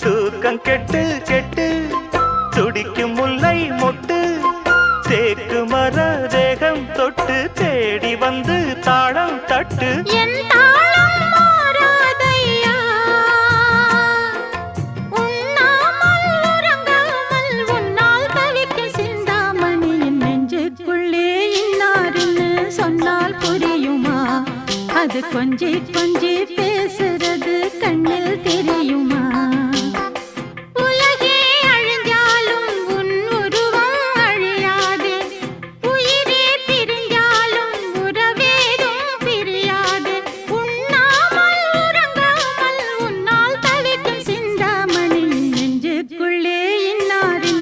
தூக்கம் கெட்டு கெட்டு துடிக்கும் முல்லை மொட்டு தேக்கு மர தேகம் தொட்டு தேடி வந்து தாளம் தட்டு சொன்னால் புரியுமா அது கொஞ்சி கொஞ்சி